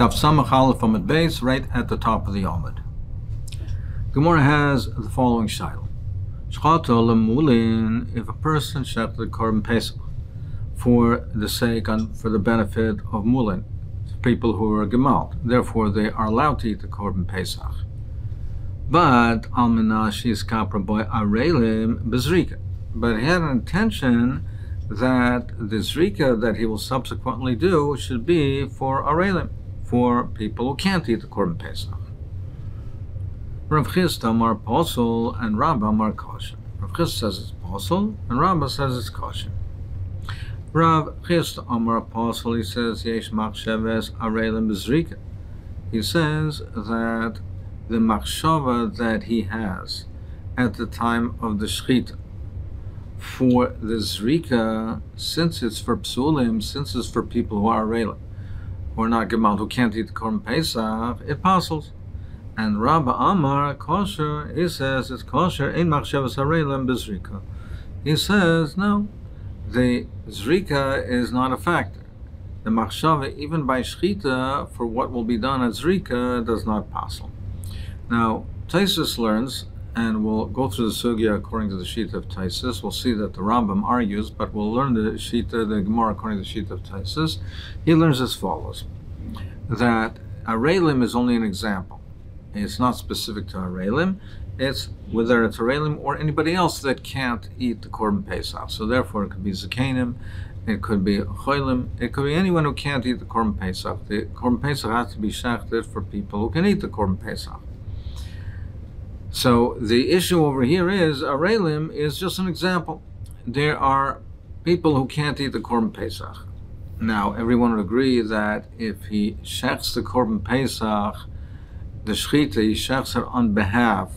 Daf Samach Aleph Amud Beis, right at the top of the Amud. Gemara has the following shiloh: Shchata lemulin, if a person shechted the korban pesach for the sake and for the benefit of mulin, people who are gemalt, therefore they are allowed to eat the korban pesach. But alminashi is kapra by arelim bezrika. But he had an intention that the zrika that he will subsequently do should be for arelim, for people who can't eat the korban pesach. Rav Chisda Amar Posel and Rabba Amar Kosher. Rav Chisda says it's Posel and Rabba says it's Kosher. Rav Chisda Amar Posel, he says Yesh Machsheves Arelim Bezrika. He says that the machshava that he has at the time of the shlit for the zrika, since it's for psulim, since it's for people who are arelim, who are not gemalt, who can't eat the korban pesach, it passes. And Rabba Amar kosher, he says it's kosher in machshavas arelim bezrika. He says no, the zrika is not a factor. The machshava, even by shchita, for what will be done at zrika, does not passel. Now, Taisus learns, and we'll go through the sugya according to the sheet of Taisus. We'll see that the Rambam argues, but we'll learn the Gemara according to the sheet of Taisus. He learns as follows: that arelim is only an example. It's not specific to arelim. It's whether it's arelim or anybody else that can't eat the korban pesach. So therefore, it could be zakenim, it could be cholim, it could be anyone who can't eat the korban pesach. The korban pesach has to be shechted for people who can eat the korban pesach. So the issue over here is arelim is just an example. There are people who can't eat the korban pesach. Now, everyone would agree that if he shechts the korban pesach, the shchita, he shechts it on behalf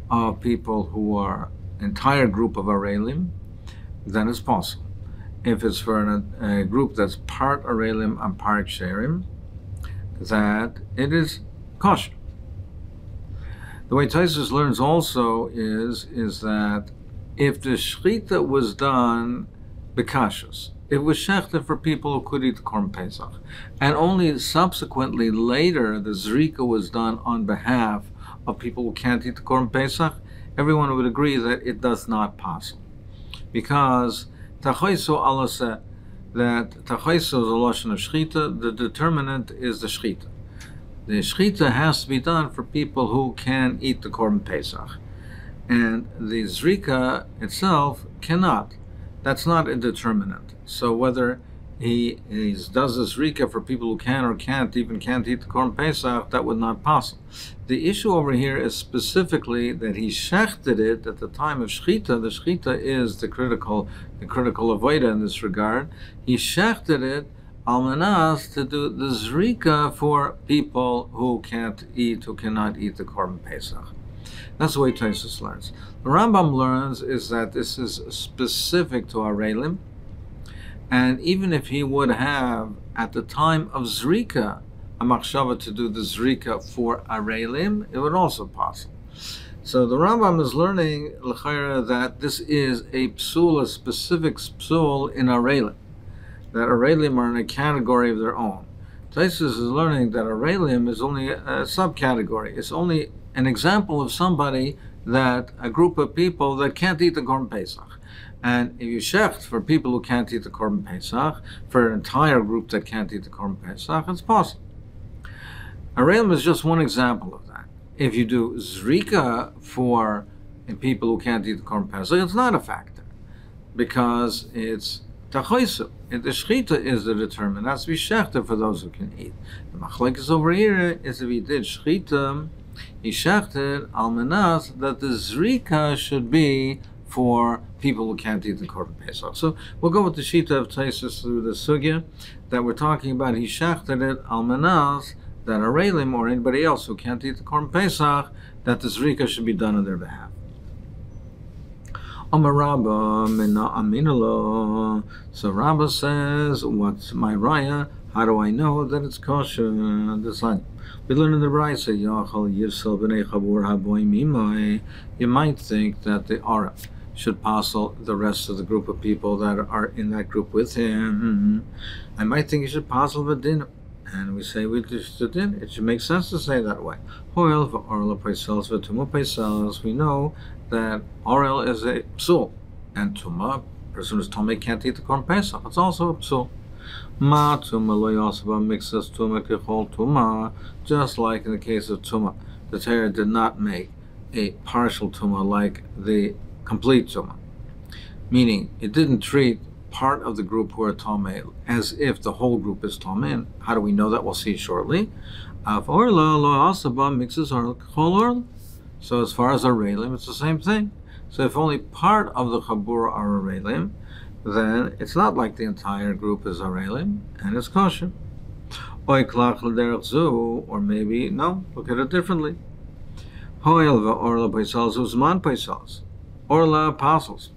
of people who are an entire group of arelim, then it's possible. If it's for a group that's part arelim and part sherim, that it is kosher. The way Taisus learns also is that if the shchita was done bekashus, it was shechted for people who could eat the korban pesach, and only subsequently later the zrika was done on behalf of people who can't eat the korban pesach, everyone would agree that it does not pass, because tachaisu alase, that tachaisu is a lashon of shchita, the determinant is the shchita. The shchita has to be done for people who can eat the korban pesach, and the zrika itself cannot. That's not a determinant. So whether he does the zrika for people who can or can't eat the korban pesach, that would not pass. The issue over here is specifically that he shechted it at the time of shchita. The shchita is the critical avodah in this regard. He shechted it almanas to do the zrika for people who cannot eat the korban pesach. That's the way Taisus learns. The Rambam learns is that this is specific to arelim, and even if he would have at the time of zrika a machshava to do the zrika for arelim, it would also pass. So the Rambam is learning l'chayra that this is a psul, a specific psul in arelim, that arelim are in a category of their own. Taisus is learning that arelim is only a subcategory. It's only an example of somebody, that a group of people that can't eat the korban pesach. And if you shecht for people who can't eat the korban pesach, for an entire group that can't eat the korban pesach, it's possible. Arelim is just one example of that. If you do zrika for people who can't eat the korban pesach, it's not a factor, because it's tachoisu. The shchita is the determinant. It has to be shechted for those who can eat. The machlekes over here is if he did shchita, he shechted almanas that the zrika should be for people who can't eat the korban pesach. So we'll go with the shita of Taisus through the sugya that we're talking about. He shechted it almanas that arelim or anybody else who can't eat the korban pesach, that the zrika should be done on their behalf. Amar Rabba mina aminalo. So Rabba says, what's my raya? How do I know that it's kosher? We learn in the Raisa, you might think that the Arab should passel the rest of the group of people that are in that group with him. I might think he should passel the dinner. And we say it should make sense to say that way. We know that Orel is a psul, and Tuma, person who's Tomei can't eat the Korban Pesach. It's also a psul. Ma Tuma lo yasaba mixes Tuma kechol Tuma, just like in the case of Tuma. The Torah did not make a partial Tuma like the complete Tuma. Meaning, it didn't treat part of the group who are Tomei as if the whole group is Tomei. How do we know that? We'll see shortly. Av Orla lo yasaba mixes Orla kechol Orla. So as far as Arelim, it's the same thing. So if only part of the Chabur are Arelim, then it's not like the entire group is Arelim, and it's kosher. Or maybe, no, look at it differently. Orla apostles.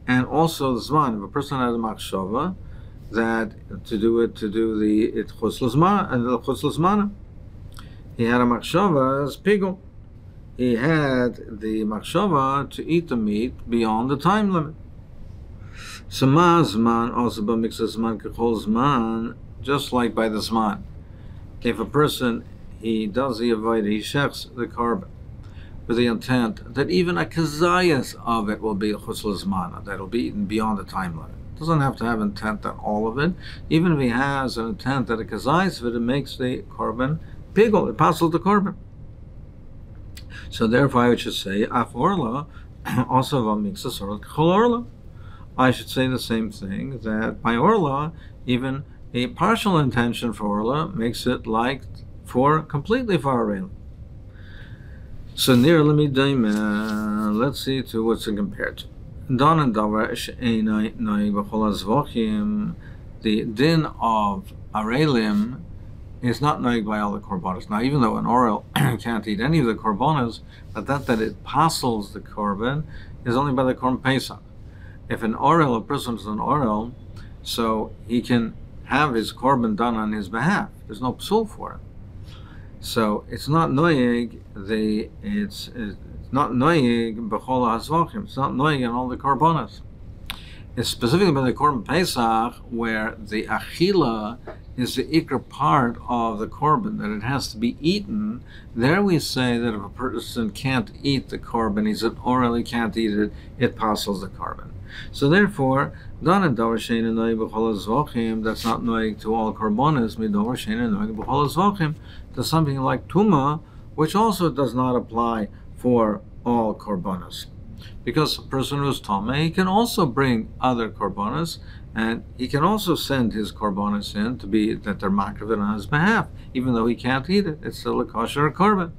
And also the Zman, if a person has a machshava, that to do the chutz l'zmana, he had a machshava as pigul. He had the machshava to eat the meat beyond the time limit. Sama zman also b'mikzas zman kechol zman, just like by the zman. If a person, he does the avodah, he shechs the korban with the intent that even a kazayas of it will be chutz l'zmana, that will be eaten beyond the time limit. Doesn't have to have intent that all of it. Even if he has an intent that a kazayas of it, it makes the korban pigul, it passes the korban. So therefore, I should say, af orla, also v'mixas orla k'chol orla. I should say the same thing, that by orla, even a partial intention for orla makes it like for completely for arelim. So near limidaim, let's see to what's it compared to. Don and davar she'enai noig b'chol hazvachim, the din of arelim is not noig by all the korbanos. Now, even though an orel can't eat any of the korbanos, but that it passels the korban is only by the korban pesach. If an orel, a person is an orel, so he can have his korban done on his behalf. There's no psul for it. So it's not noig. It's not noig b'chol hazvachim. It's not noig in all the korbanos. It's specifically by the korban pesach where the achila is the ikar part of the korban, that it has to be eaten. There we say that if a person can't eat the korban, he's an orel, he can't eat it, it passels the korban. So therefore, dan and davar she'eino noig b'chol hazvachim, that's not noig to all korbanos, midavar she'eino noig b'chol hazvachim, to something like tuma, which also does not apply for all korbanos. Because a person who's Tomei, he can also bring other korbanos, and he can also send his korbanos in to be that they're makriv on his behalf, even though he can't eat it. It's still a kosher korban.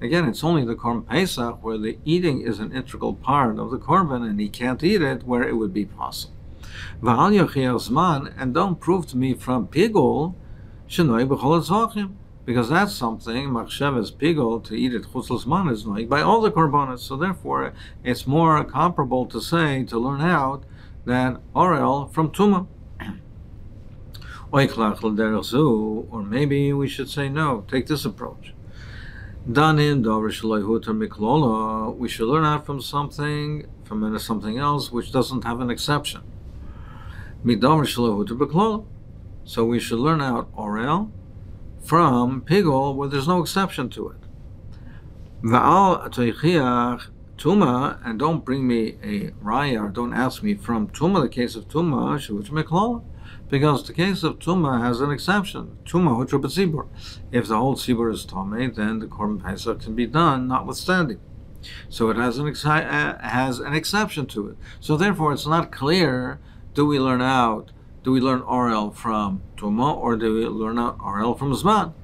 Again, it's only the korban pesach where the eating is an integral part of the korban, and he can't eat it where it would be possible. V'al yochiel zman, and don't prove to me from pigul shenoi b'chol hazvachim, because that's something, machshavas pigul, to eat it chutz l'zman is noig by all the korbanos. So therefore, it's more comparable to say, to learn out, that orel from tuma. Or maybe we should say no, take this approach. Danin davar sheloi hutar miklola, we should learn out from something else which doesn't have an exception. Midavar sheloi hutar miklola. So we should learn out orel from pigul where there's no exception to it. Va'al toichiach tuma, and don't bring me a raya, or don't ask me from tuma, the case of tuma, shuch meklala, because the case of tuma has an exception. Tuma hutra b'tzibur. If the whole tzibur is tomei, then the korban pesach can be done, notwithstanding. So it has an exception to it. So therefore, it's not clear. Do we learn orel from tuma, or do we learn out orel from zman?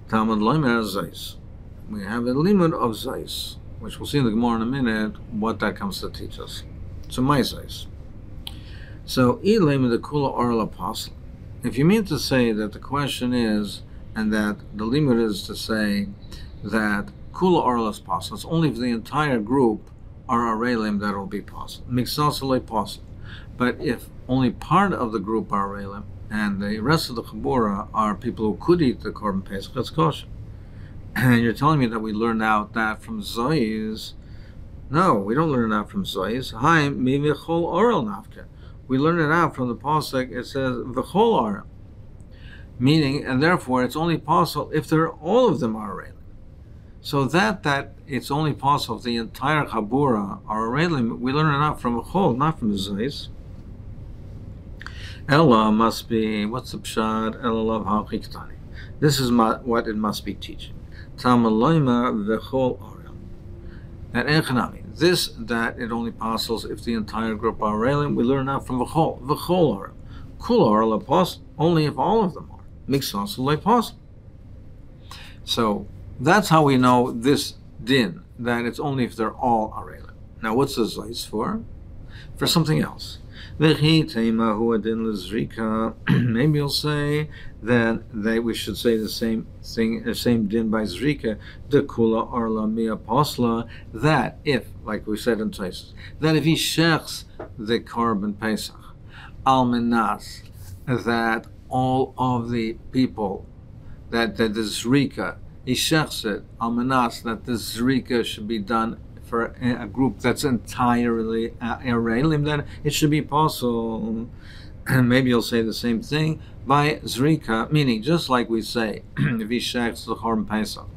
Talmud loimer zayis. We have a limud of zayis, which we'll see in the Gemara in a minute what that comes to teach us. So my zayis. So limud the kula orel apostle. If you mean to say that the question is, and that the limud is to say that kula orel is possible, it's only if the entire group are arelim that will be possible. Mixasale possible. But if only part of the group are arelim, and the rest of the chabura are people who could eat the korban pesach, that's kosher. And you're telling me that we learn out that from zoyis? No, we don't learn it out from zoyis. Hi, mi v'chol orel nafke. We learn it out from the pasuk. It says v'chol orel. Meaning, and therefore it's only possible if all of them are Arelim. So that it's only possible if the entire Chabura are Arelim, we learn it out from a Chol, not from the Zayis. Ella must be, what's the Pshad? Ella love Hachiktani. This is what it must be teaching. Tamaloima v'chol Arel. And Enchanami. This, that it only possible if the entire group are Arelim, we learn out from V'chol Arel. Kul Arel apostle, only if all of them are. Mixos apostle. So that's how we know this din, that it's only if they're all Arelim. Now what's the Zayis for? For something else. Maybe you'll say that we should say the same thing, the same din by Zrika, the kula arla mia posla, that if, like we said in Taisus, that if he shechs the korban Pesach, almenas, that all of the people, that the Zrika, he shechs it, almenas, that the Zrika should be done for a group that's entirely Arelim, then it should be possible. And maybe you'll say the same thing by Zrika, meaning just like we say, if he shechs the Korban Pesach,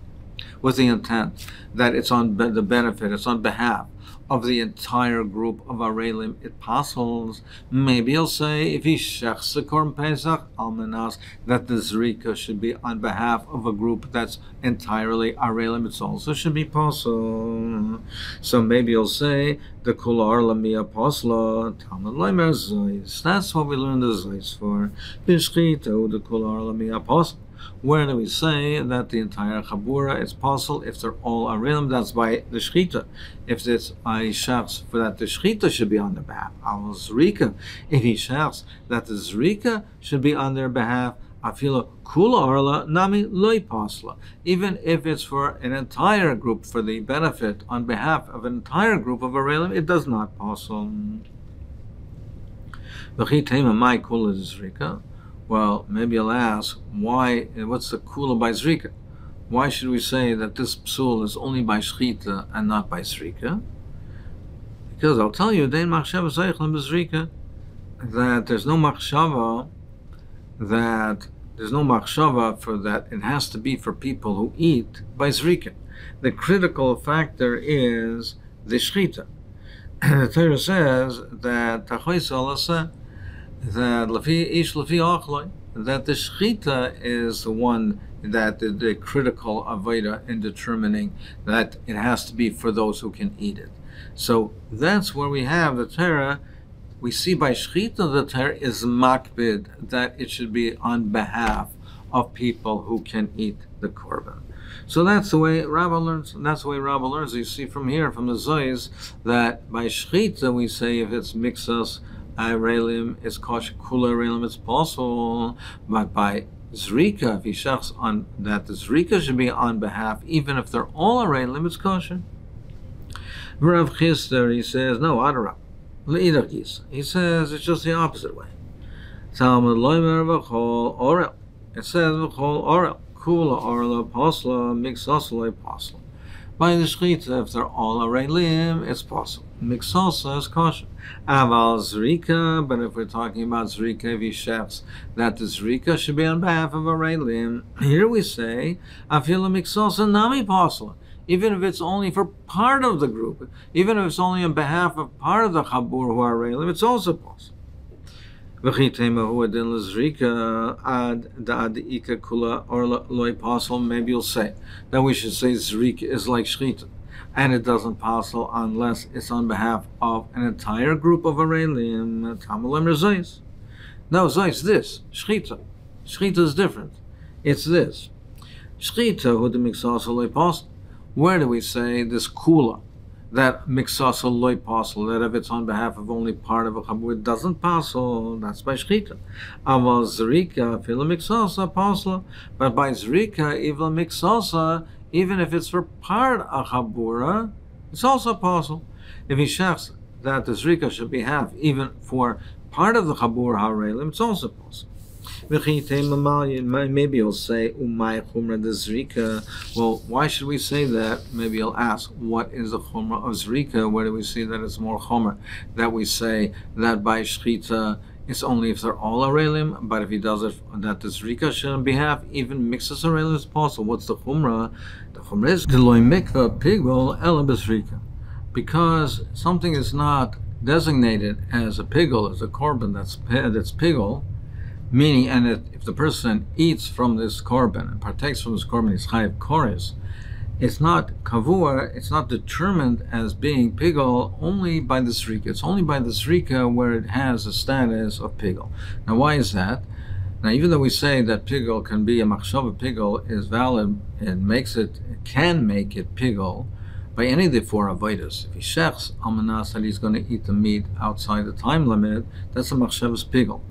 with the intent that it's on the benefit, it's on behalf of the entire group of Arelim, it passes. Maybe he'll say, if he shechs the Korban Pesach, almanas, that the Zrika should be on behalf of a group that's entirely Arelim, it also should be possible. So maybe he'll say, the Kular Lamia Posla, Talmud Leimer Zayis. That's what we learned the Zayis for. Bishchito, the Kular Lamia Posla. Where do we say that the entire Chabura is possible if they're all Arelim? That's by the Shchita. If it's a shechs for that the Shchita should be on their behalf. Al Zrika. If he shechs that the Zrika should be on their behalf, Afila Kula Arla Nami Loi Pasla. Even if it's for an entire group, for the benefit on behalf of an entire group of Arelim, it does not possible. V'chitema mai Kula Zrika. Well, maybe you'll ask, why, what's the kula by Zrika? Why should we say that this psul is only by Shchita and not by Zrika? Because I'll tell you, that there's no machshava for that. It has to be for people who eat by Zrika. The critical factor is the Shchita. The Torah says that that the shchita is the one that the critical avoda in determining that it has to be for those who can eat it. So that's where we have the Torah. We see by shchita the Torah is makbid, that it should be on behalf of people who can eat the korban. So that's the way Rabbah learns. That's the way Rabbah learns. You see from here, from the Zoyis, that by shchita we say if it's mixas Arelim, it's kosher, kula Arelim, it's possible. But by Zrika, if he shechs on that, the Zrika should be on behalf, even if they're all Arelim, it's kosher. Rav Hofstedter, he says, no, Adarab. He says it's just the opposite way. Talmud Leimer v'chol Orel. It says v'chol Orel. Kula Orel Apostle, Mixosle Apostle. By the Shchita, if they're all Arelim, it's possible. Mixosa is kosher. Aval Zrika, but if we're talking about Zrika, if he shechs that the Zrika should be on behalf of Arelim, here we say, Afila Mixosa Nami Posla. Even if it's only for part of the group, even if it's only on behalf of part of the Chabur who are Arelim, it's also possible. Maybe you'll say that we should say Zrika is like Shchita, and it doesn't possible unless it's on behalf of an entire group of Arelim. No, Zayis, this Shchita. Shchita is different. It's this Shchita who the mixasa loy posel. Where do we say this kula? That mixasa loy posel, that if it's on behalf of only part of a chabur, it doesn't posel. That's by shchita. Aval zrika fila mixasa posel, but by zrika even mixasa, even if it's for part of chabura, it's also posel. If he shechs that the zrika should be half, even for part of the chabur harelim, it's also posel. Maybe you'll say, Umay Chumra de Zrika. Well, why should we say that? Maybe you'll ask, what is the Chumra of Zrika? Where do we see that it's more Chumra? That we say that by Shchita it's only if they're all arelim, but if he does it that the zrika shouldn't be half, even mixes arelim is possible. What's the chumrah? The chumrah is deloy mikva pigol ela bezrika. Because something is not designated as a pigol, as a korban that's pigol, meaning, and if the person eats from this korban and partakes from this korban, it's chayav kores. It's not kavua, it's not determined as being pigol only by the zrika. It's only by the zrika where it has a status of pigol. Now, why is that? Now, even though we say that pigol can be a machshava, pigol is valid and can make it pigol by any of the four avodas. If he shechs almanas that he's going to eat the meat outside the time limit, that's a machshavas pigol.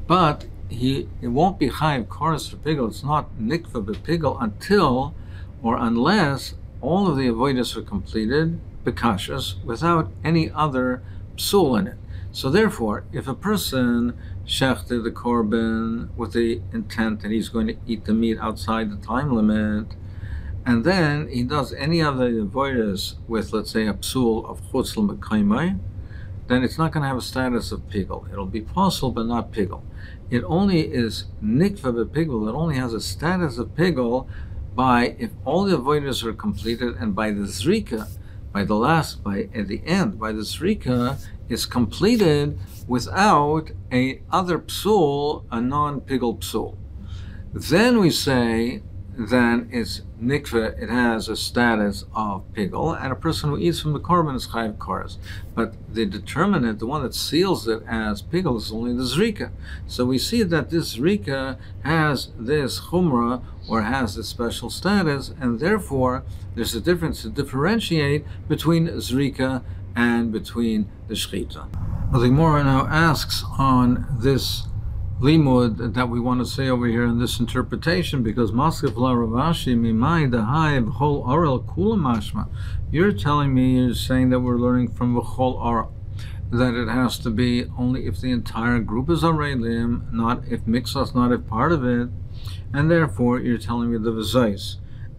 But it won't be chayav kores for pigol. It's not nikva b'pigol until or unless all of the avodas are completed, bekashas, without any other psul in it. So therefore, if a person shechted the korban with the intent that he's going to eat the meat outside the time limit, and then he does any other avodas with, let's say, a psul of chutz l'mekaymai, then it's not going to have a status of pigol. It'll be possible, but not pigol. It only is nikva b'pigol. It only has a status of pigol by if all the avodas are completed, and by the zrika, at the end, by the zrika is completed without a other psul, a non-pigol psul. Then we say, then it's nikva, it has a status of pigol, and a person who eats from the korban is chayav kores. But the determinant, the one that seals it as pigol, is only the zrika. So we see that this zrika has this chumrah, or has this special status, and therefore there's a difference to differentiate between zrika and between the shchita. Well, the Gemara now asks on this limud that we want to say over here in this interpretation, because Maskef la Ravashi mimai dahai v'chol aral kula mashma. You're telling me, you're saying that we're learning from v'chol aral, that it has to be only if the entire group is arelim, not if mixas, not if part of it, and therefore you're telling me the v'zais.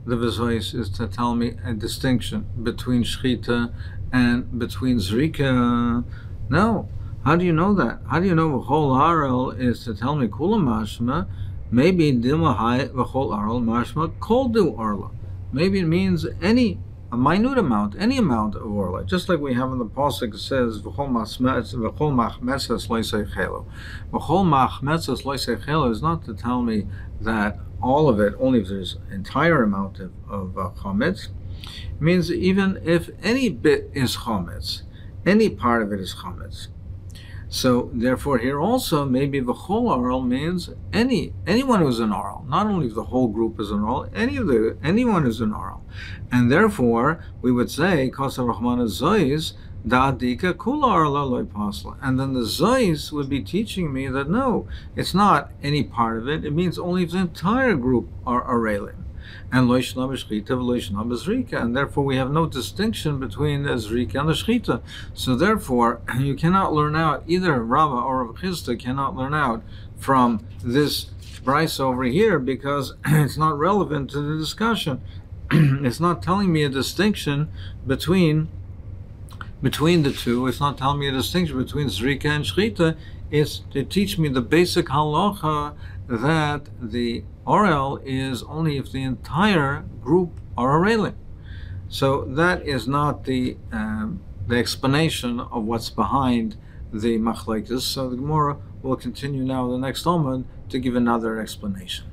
The v'zais is to tell me a distinction between shchita and between zrika. No. How do you know that? How do you know v'chol aral is to tell me kula mashma? Maybe dimahai v'chol aral mashma kol du arla. Maybe it means a minute amount, any amount of orla. Just like we have in the pasuk, it says v'chol machmetzes lo seichelo. V'chol machmetzes lo seichelo is not to tell me that all of it, only if there's an entire amount of chametz. It means even if any bit is chametz, any part of it is chametz. So therefore here also maybe the whole oral means anyone who's an oral, not only if the whole group is an oral, anyone who's an oral. And therefore we would say Kosa Rahmana Zois Da'adika Kula Arla Loi Pasla. And then the Zois would be teaching me that no, it's not any part of it, it means only if the entire group are Arelim. And lo yishna b'shchita v'lo yishna b'zrika, and therefore we have no distinction between the zrika and the shchita. So therefore, you cannot learn out, either Rava or Rav Chisda cannot learn out from this brisa over here, because it's not relevant to the discussion. It's not telling me a distinction between the two. It's not telling me a distinction between zrika and shchita. It's to teach me the basic halacha that the orel is only if the entire group are arelim. So that is not the explanation of what's behind the machlekes. So the Gemara will continue now in the next Amud to give another explanation.